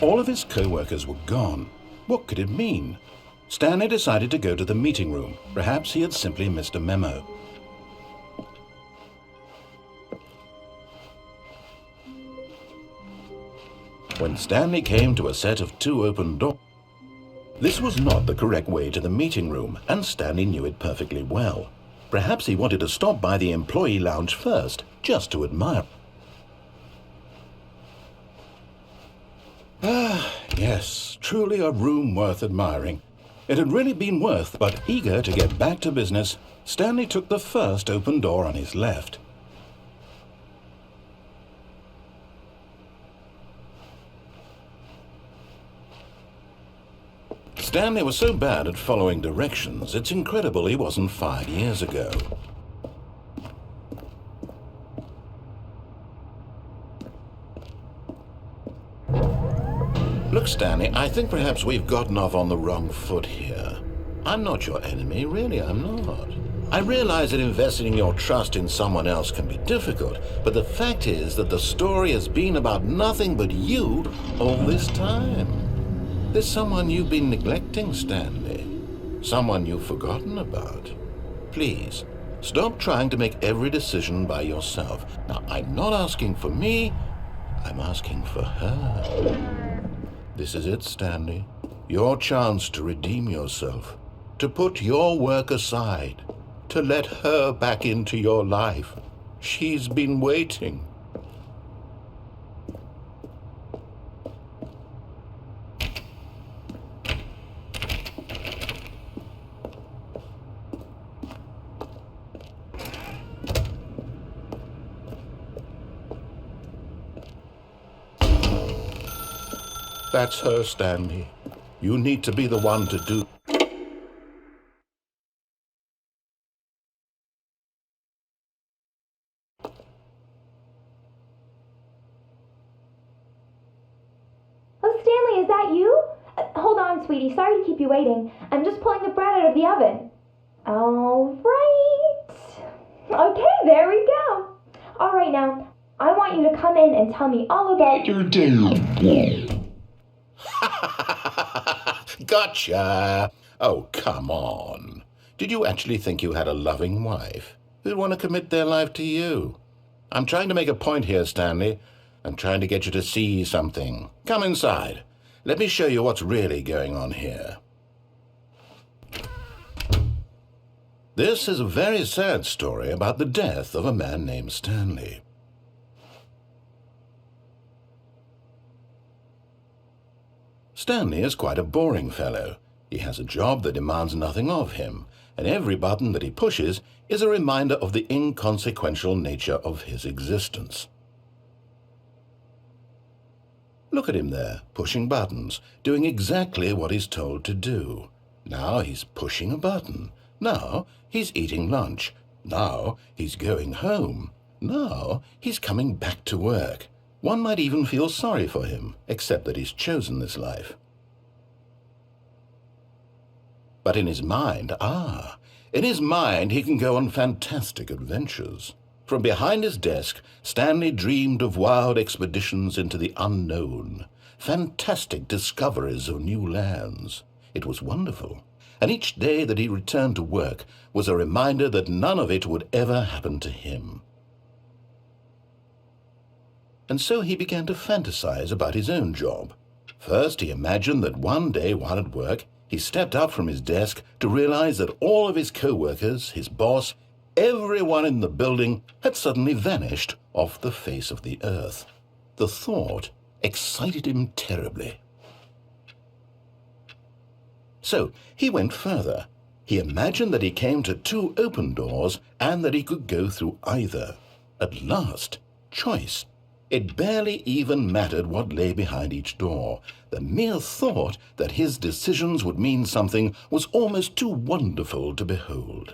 All of his co-workers were gone. What could it mean? Stanley decided to go to the meeting room. Perhaps he had simply missed a memo. When Stanley came to a set of 2 open doors, this was not the correct way to the meeting room, and Stanley knew it perfectly well. Perhaps he wanted to stop by the employee lounge first, just to admire. Yes, truly a room worth admiring. It had really been worth, but eager to get back to business, Stanley took the first open door on his left. Stanley was so bad at following directions, it's incredible he wasn't fired years ago. Look, Stanley, I think perhaps we've gotten off on the wrong foot here. I'm not your enemy, really, I'm not. I realize that investing your trust in someone else can be difficult, but the fact is that the story has been about nothing but you all this time. There's someone you've been neglecting, Stanley. Someone you've forgotten about. Please, stop trying to make every decision by yourself. Now, I'm not asking for me, I'm asking for her. This is it, Stanley. Your chance to redeem yourself, to put your work aside, to let her back into your life. She's been waiting. That's her, Stanley. You need to be the one to do. Oh, Stanley, is that you? Hold on, sweetie. Sorry to keep you waiting. I'm just pulling the bread out of the oven. All right. Okay, there we go. All right, now, I want you to come in and tell me all about your day. Gotcha! Oh, come on. Did you actually think you had a loving wife who'd want to commit their life to you? I'm trying to make a point here, Stanley. I'm trying to get you to see something. Come inside. Let me show you what's really going on here. This is a very sad story about the death of a man named Stanley. Stanley is quite a boring fellow. He has a job that demands nothing of him, and every button that he pushes is a reminder of the inconsequential nature of his existence. Look at him there, pushing buttons, doing exactly what he's told to do. Now he's pushing a button. Now he's eating lunch. Now he's going home. Now he's coming back to work. One might even feel sorry for him, except that he's chosen this life. But in his mind, he can go on fantastic adventures. From behind his desk, Stanley dreamed of wild expeditions into the unknown, fantastic discoveries of new lands. It was wonderful, and each day that he returned to work was a reminder that none of it would ever happen to him. And so he began to fantasize about his own job. First, he imagined that one day while at work, he stepped up from his desk to realize that all of his co-workers, his boss, everyone in the building had suddenly vanished off the face of the earth. The thought excited him terribly. So he went further. He imagined that he came to 2 open doors and that he could go through either. At last, choice. It barely even mattered what lay behind each door. The mere thought that his decisions would mean something was almost too wonderful to behold.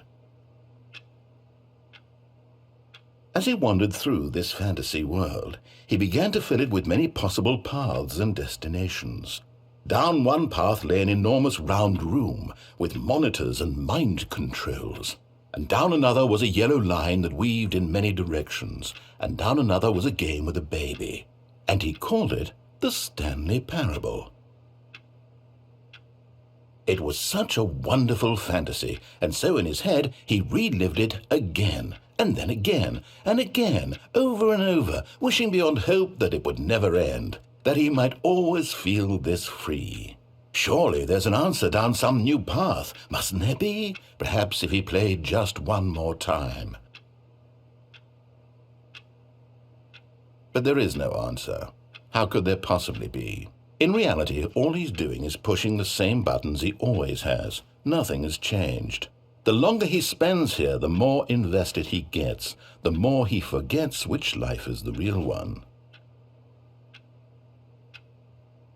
As he wandered through this fantasy world, he began to fill it with many possible paths and destinations. Down one path lay an enormous round room with monitors and mind controls. And down another was a yellow line that weaved in many directions, and down another was a game with a baby. And he called it the Stanley Parable. It was such a wonderful fantasy, and so in his head he relived it again, and then again, and again, over and over, wishing beyond hope that it would never end, that he might always feel this free. Surely there's an answer down some new path, mustn't there be? Perhaps if he played just one more time. But there is no answer. How could there possibly be? In reality, all he's doing is pushing the same buttons he always has. Nothing has changed. The longer he spends here, the more invested he gets, the more he forgets which life is the real one.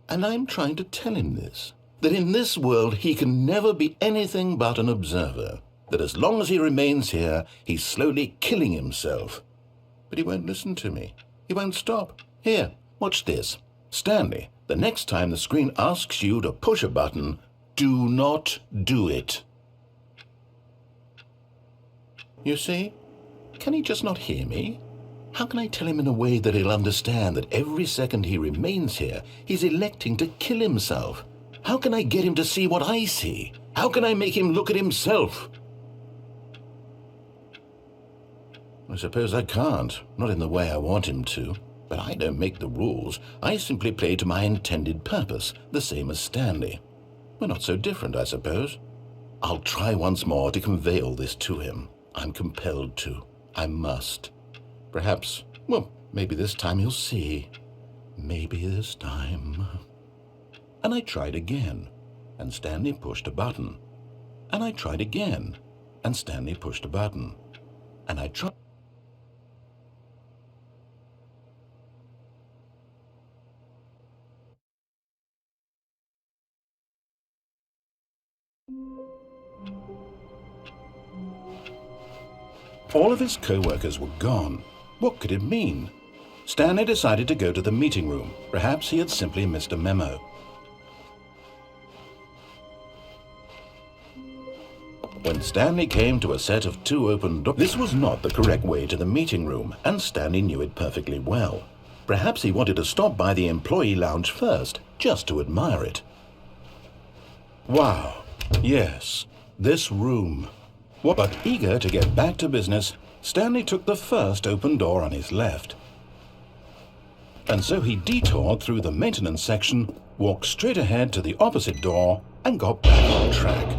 And I'm trying to tell him this, that in this world he can never be anything but an observer, that as long as he remains here, he's slowly killing himself. But he won't listen to me. He won't stop. Here, watch this. Stanley, the next time the screen asks you to push a button, do not do it. You see? Can he just not hear me? How can I tell him in a way that he'll understand that every second he remains here, he's electing to kill himself? How can I get him to see what I see? How can I make him look at himself? I suppose I can't, not in the way I want him to. But I don't make the rules. I simply play to my intended purpose, the same as Stanley. We're not so different, I suppose. I'll try once more to convey all this to him. I'm compelled to. I must. Perhaps, well, maybe this time he'll see. Maybe this time. And I tried again, and Stanley pushed a button. And I tried again, and Stanley pushed a button. And I tried. All of his co-workers were gone. What could it mean? Stanley decided to go to the meeting room. Perhaps he had simply missed a memo. When Stanley came to a set of 2 open doors, this was not the correct way to the meeting room, and Stanley knew it perfectly well. Perhaps he wanted to stop by the employee lounge first, just to admire it. Wow, yes, this room. But eager to get back to business, Stanley took the first open door on his left. And so he detoured through the maintenance section, walked straight ahead to the opposite door, and got back on track.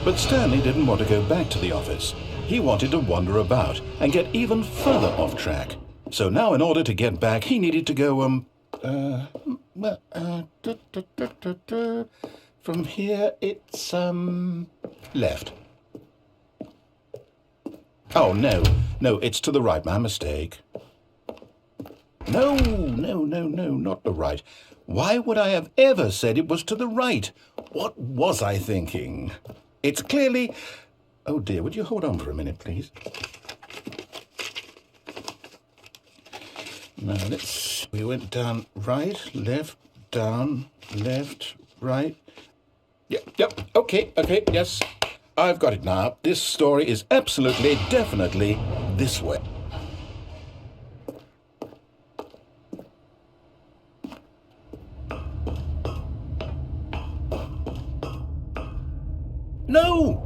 But Stanley didn't want to go back to the office. He wanted to wander about and get even further off track. So now in order to get back, he needed to go, from here it's, left. Oh, no, it's to the right, my mistake. No, not the right. Why would I have ever said it was to the right? What was I thinking? It's clearly... Oh dear, would you hold on for a minute, please? Now, we went down, right, left, down, left, right. Yep, okay, yes. I've got it now. This story is absolutely, definitely this way. No.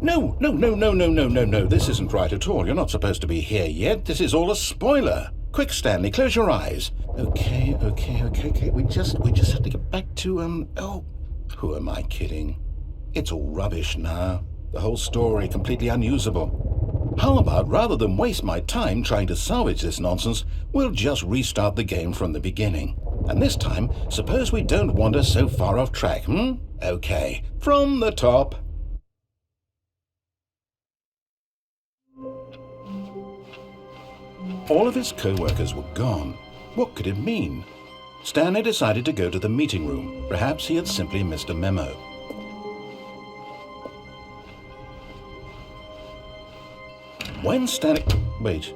This isn't right at all. You're not supposed to be here yet. This is all a spoiler. Quick, Stanley, close your eyes. Okay. We just have to get back to, oh, who am I kidding? It's all rubbish now. The whole story completely unusable. How about, rather than waste my time trying to salvage this nonsense, we'll just restart the game from the beginning. And this time, suppose we don't wander so far off track, Okay, from the top. All of his co-workers were gone. What could it mean? Stanley decided to go to the meeting room. Perhaps he had simply missed a memo. When Stanley... Wait,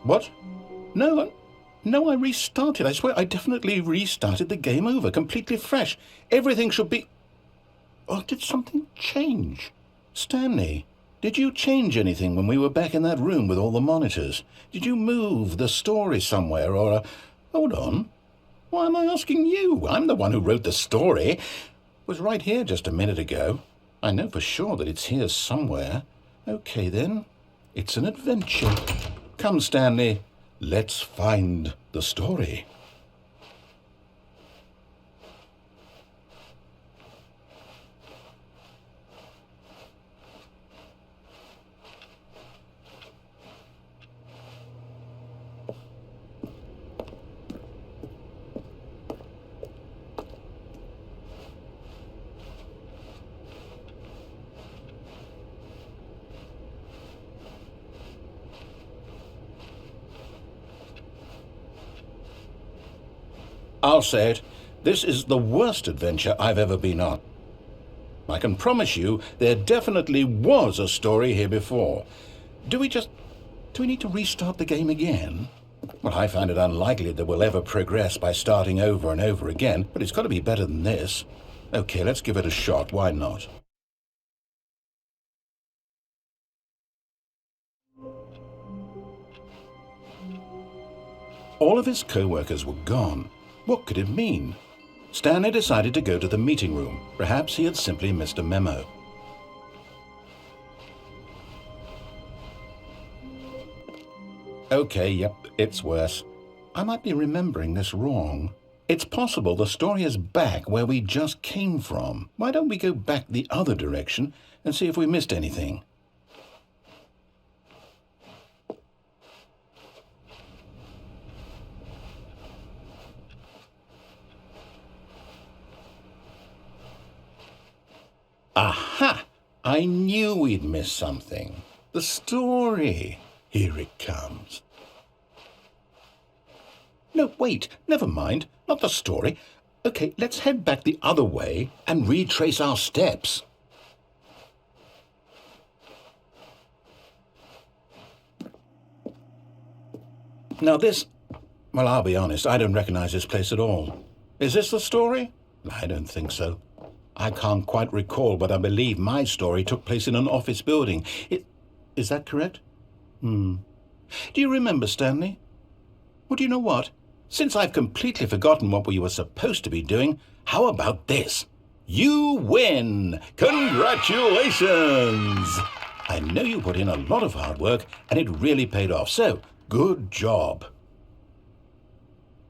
what? No, No, I restarted. I swear I definitely restarted the game over, completely fresh. Everything should be... Or did something change? Stanley, did you change anything when we were back in that room with all the monitors? Did you move the story somewhere or... Hold on. Why am I asking you? I'm the one who wrote the story. It was right here just a minute ago. I know for sure that it's here somewhere. Okay, then. It's an adventure. Come, Stanley. Let's find the story. I'll say it, this is the worst adventure I've ever been on. I can promise you there definitely was a story here before. Do we need to restart the game again? Well, I find it unlikely that we'll ever progress by starting over and over again, but it's got to be better than this. Okay, let's give it a shot, why not? All of his co-workers were gone. What could it mean? Stanley decided to go to the meeting room. Perhaps he had simply missed a memo. Okay, yep, it's worse. I might be remembering this wrong. It's possible the story is back where we just came from. Why don't we go back the other direction and see if we missed anything? Aha! I knew we'd missed something. The story. Here it comes. No, wait, never mind. Not the story. Okay, let's head back the other way and retrace our steps. Now well, I'll be honest, I don't recognize this place at all. Is this the story? I don't think so. I can't quite recall, but I believe my story took place in an office building. Is that correct? Do you remember, Stanley? Well, do you know what? Since I've completely forgotten what we were supposed to be doing, how about this? You win! Congratulations! I know you put in a lot of hard work, and it really paid off, so good job.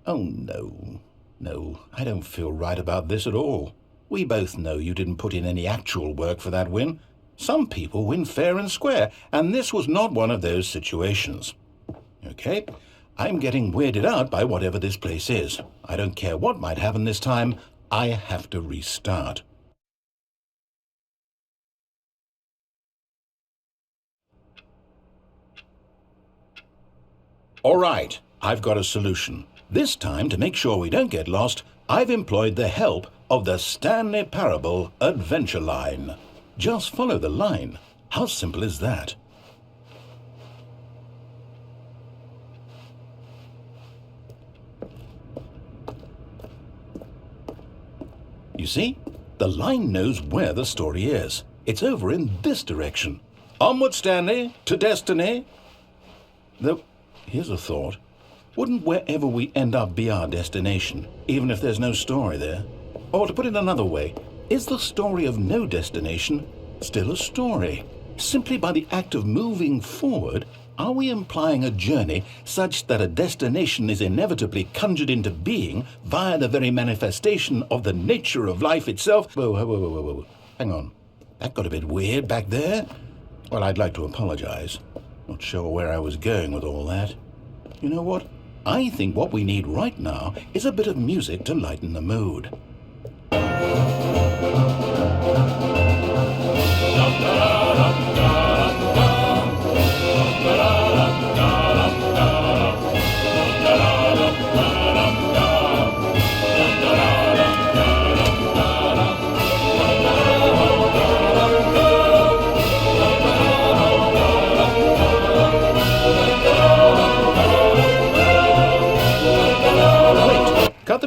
Oh, no. No, I don't feel right about this at all. We both know you didn't put in any actual work for that win. Some people win fair and square, and this was not one of those situations. Okay, I'm getting weirded out by whatever this place is. I don't care what might happen this time. I have to restart. All right, I've got a solution. This time, to make sure we don't get lost, I've employed the help of the Stanley Parable Adventure Line. Just follow the line. How simple is that? You see? The line knows where the story is. It's over in this direction. Onward, Stanley, to destiny. Though, here's a thought. Wouldn't wherever we end up be our destination, even if there's no story there? Or to put it another way, is the story of no destination still a story? Simply by the act of moving forward, are we implying a journey such that a destination is inevitably conjured into being via the very manifestation of the nature of life itself? Whoa. Hang on. That got a bit weird back there. Well, I'd like to apologize. Not sure where I was going with all that. You know what? I think what we need right now is a bit of music to lighten the mood.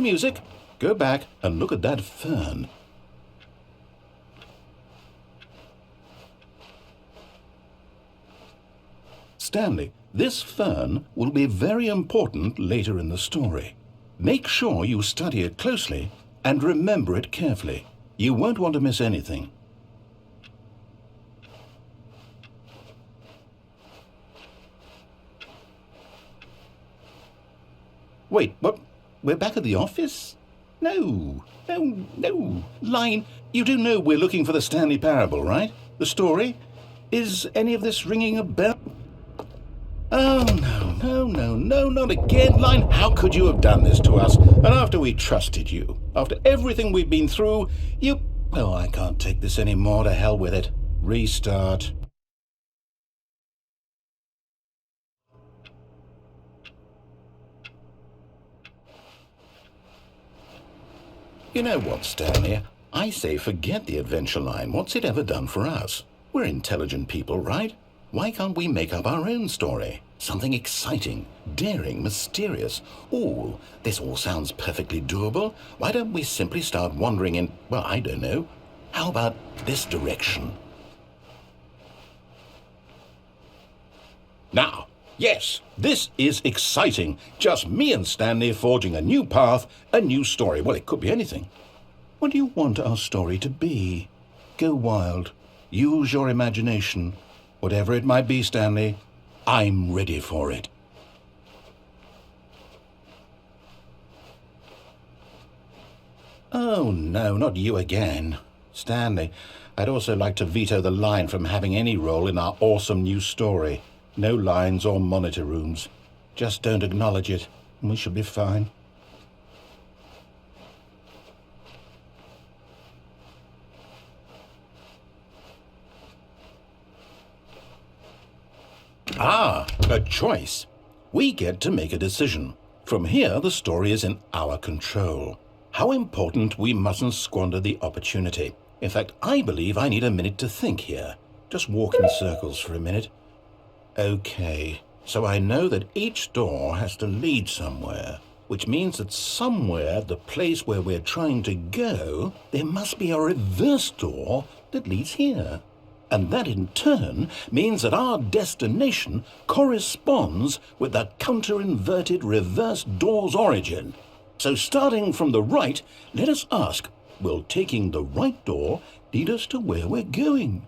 music. Go back and look at that fern. Stanley, this fern will be very important later in the story. Make sure you study it closely and remember it carefully. You won't want to miss anything. Wait, what? We're back at the office? No. Line, you do know we're looking for the Stanley Parable, right? The story? Is any of this ringing a bell? Oh, no, not again, Line. How could you have done this to us? And after we trusted you, after everything we've been through, you... Oh, I can't take this anymore. To hell with it. Restart. You know what, Stanley? I say forget the adventure line. What's it ever done for us? We're intelligent people, right? Why can't we make up our own story? Something exciting, daring, mysterious. Ooh, this all sounds perfectly doable. Why don't we simply start wandering in, well, I don't know. How about this direction? Now, yes, this is exciting. Just me and Stanley forging a new path, a new story. Well, it could be anything. What do you want our story to be? Go wild. Use your imagination. Whatever it might be, Stanley, I'm ready for it. Oh, no, not you again. Stanley, I'd also like to veto the line from having any role in our awesome new story. No lines or monitor rooms. Just don't acknowledge it, and we should be fine. Ah, a choice. We get to make a decision. From here, the story is in our control. How important we mustn't squander the opportunity. In fact, I believe I need a minute to think here. Just walk in circles for a minute. Okay, so I know that each door has to lead somewhere, which means that somewhere, the place where we're trying to go, there must be a reverse door that leads here. And that in turn means that our destination corresponds with the counter-inverted reverse door's origin. So starting from the right, let us ask, will taking the right door lead us to where we're going?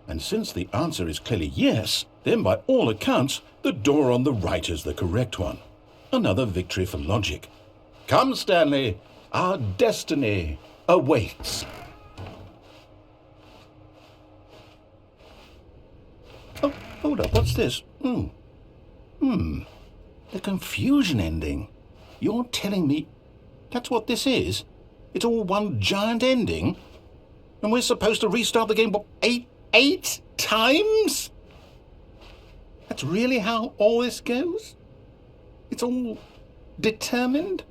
And since the answer is clearly yes, then by all accounts, the door on the right is the correct one. Another victory for logic. Come, Stanley, our destiny awaits. Oh, hold up, what's this? The confusion ending. You're telling me that's what this is? It's all one giant ending? And we're supposed to restart the game, what, eight times? That's really how all this goes? It's all determined?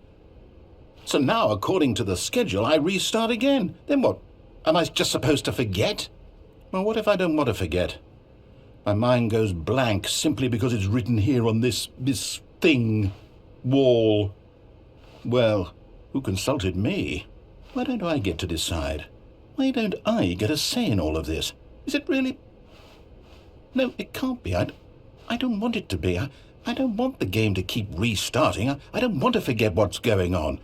So now, according to the schedule, I restart again. Then what? Am I just supposed to forget? Well, what if I don't want to forget? My mind goes blank simply because it's written here on this thing, wall. Well, who consulted me? Why don't I get to decide? Why don't I get a say in all of this? Is it really? No, it can't be. I don't want it to be. I don't want the game to keep restarting. I don't want to forget what's going on.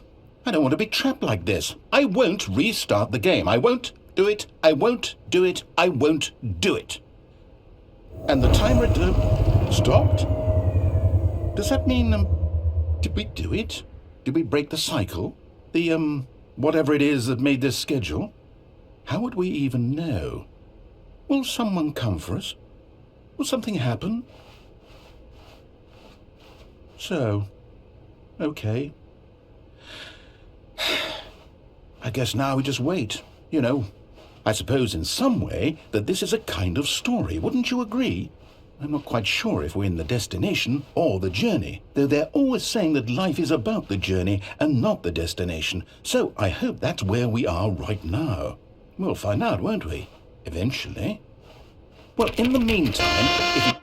I don't want to be trapped like this. I won't restart the game. I won't do it. I won't do it. I won't do it. And the timer stopped? Does that mean, did we do it? Did we break the cycle? The, whatever it is that made this schedule? How would we even know? Will someone come for us? Will something happen? So, okay. I guess now we just wait, you know. I suppose in some way that this is a kind of story, wouldn't you agree? I'm not quite sure if we're in the destination or the journey, though they're always saying that life is about the journey and not the destination, so I hope that's where we are right now. We'll find out, won't we? Eventually. Well, in the meantime, if you...